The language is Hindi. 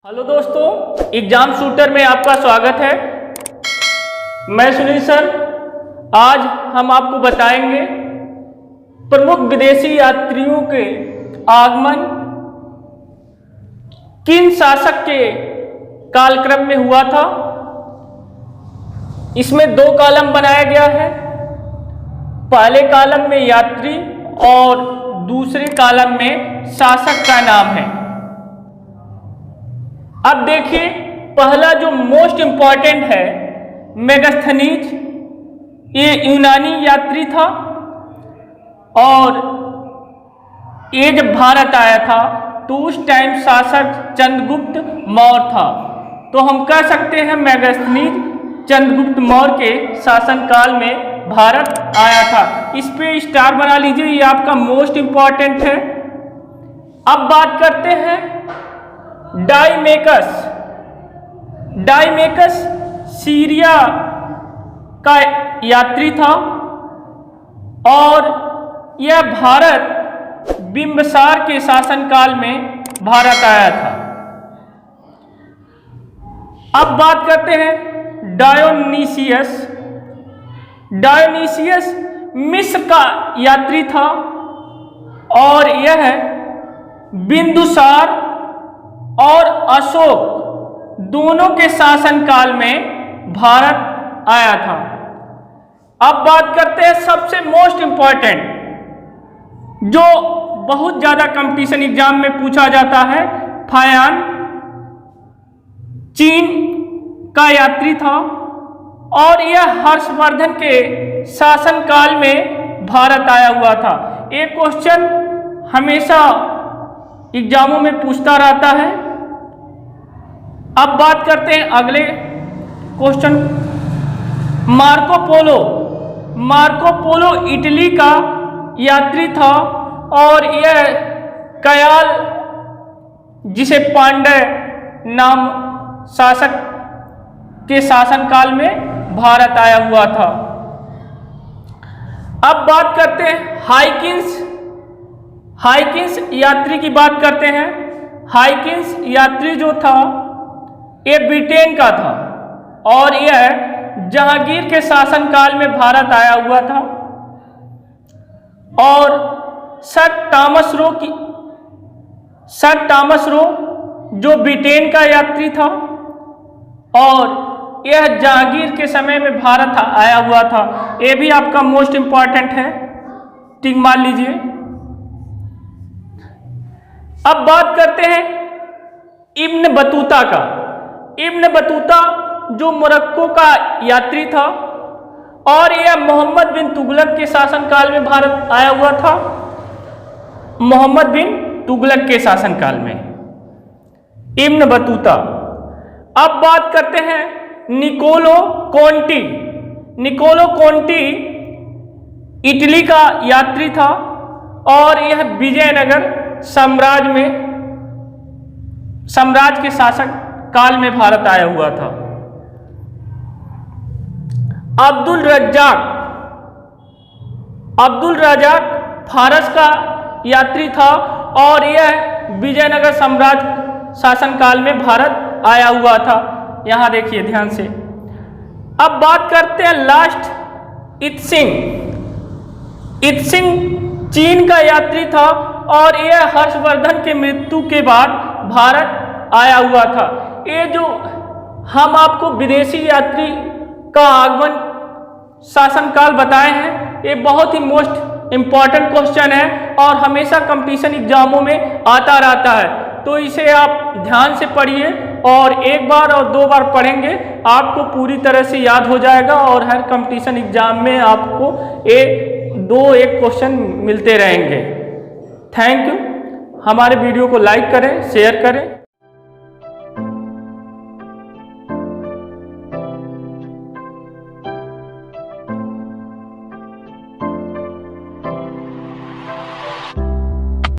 हेलो दोस्तों, एग्जाम शूटर में आपका स्वागत है। मैं सुनील सर। आज हम आपको बताएंगे प्रमुख विदेशी यात्रियों के आगमन किन शासक के कालक्रम में हुआ था। इसमें दो कॉलम बनाया गया है। पहले कॉलम में यात्री और दूसरे कॉलम में शासक का नाम है। अब देखिए, पहला जो मोस्ट इंपॉर्टेंट है, मेगास्थनीज, ये यूनानी यात्री था और ये जब भारत आया था तो उस टाइम शासक चंद्रगुप्त मौर्य था। तो हम कह सकते हैं मेगास्थनीज चंद्रगुप्त मौर्य के शासनकाल में भारत आया था। इस पे स्टार बना लीजिए, ये आपका मोस्ट इंपॉर्टेंट है। अब बात करते हैं डायमेकस। डायमेकस सीरिया का यात्री था और यह भारत बिंबिसार के शासनकाल में भारत आया था। अब बात करते हैं डायोनीसियस। डायोनीसियस मिस्र का यात्री था और यह बिंदुसार और अशोक दोनों के शासनकाल में भारत आया था। अब बात करते हैं सबसे मोस्ट इंपॉर्टेंट, जो बहुत ज्यादा कंपटीशन एग्जाम में पूछा जाता है, फायान चीन का यात्री था और यह हर्षवर्धन के शासनकाल में भारत आया हुआ था। एक क्वेश्चन हमेशा एग्जामों में पूछता रहता है। अब बात करते हैं अगले question, Marco Polo. Marco Polo Italy का यात्री था और यह कयाल, जिसे पांड्य नाम शासक के शासनकाल में भारत आया हुआ था। अब बात करते हैं हाइकिन्स। हाइकिन्स यात्री की बात करते हैं। हाइकिन्स यात्री जो था ये ब्रिटेन का था और यह जहांगीर के शासनकाल में भारत आया हुआ था। और सर टॉमस रो जो ब्रिटेन का यात्री था और यह जहांगीर के समय में भारत आया हुआ था। ये भी आपका मोस्ट इंपॉर्टेंट है, टिक मार लीजिए। अब बात करते हैं इब्न बतूता का। इब्न बतूता जो मोरक्को का यात्री था और यह मोहम्मद बिन तुगलक के शासनकाल में भारत आया हुआ था। मोहम्मद बिन तुगलक के शासनकाल में इब्न बतूता। अब बात करते हैं Niccolo Conti. Niccolo Conti Italy का यात्री था और यह विजयनगर साम्राज्य के शासक काल में भारत आया हुआ था। अब्दुल रज्जाक फारस का यात्री था और यह विजयनगर साम्राज्य शासनकाल में भारत आया हुआ था। यहां देखिए ध्यान से। अब बात करते हैं लास्ट इत्सिंग। इत्सिंग चीन का यात्री था और यह हर्षवर्धन के मृत्यु के बाद भारत आया हुआ था। ये जो हम आपको विदेशी यात्री का आगमन शासनकाल बताए हैं, ये बहुत ही मोस्ट इंपॉर्टेंट क्वेश्चन है और हमेशा कंपटीशन एग्जामों में आता रहता है। तो इसे आप ध्यान से पढ़िए और एक बार और दो बार पढ़ेंगे आपको पूरी तरह से याद हो जाएगा और हर कंपटीशन एग्जाम में आपको एक क्वेश्चन मिलते रहेंगे। Thank you. हमारे वीडियो को लाइक करें, शेयर करें।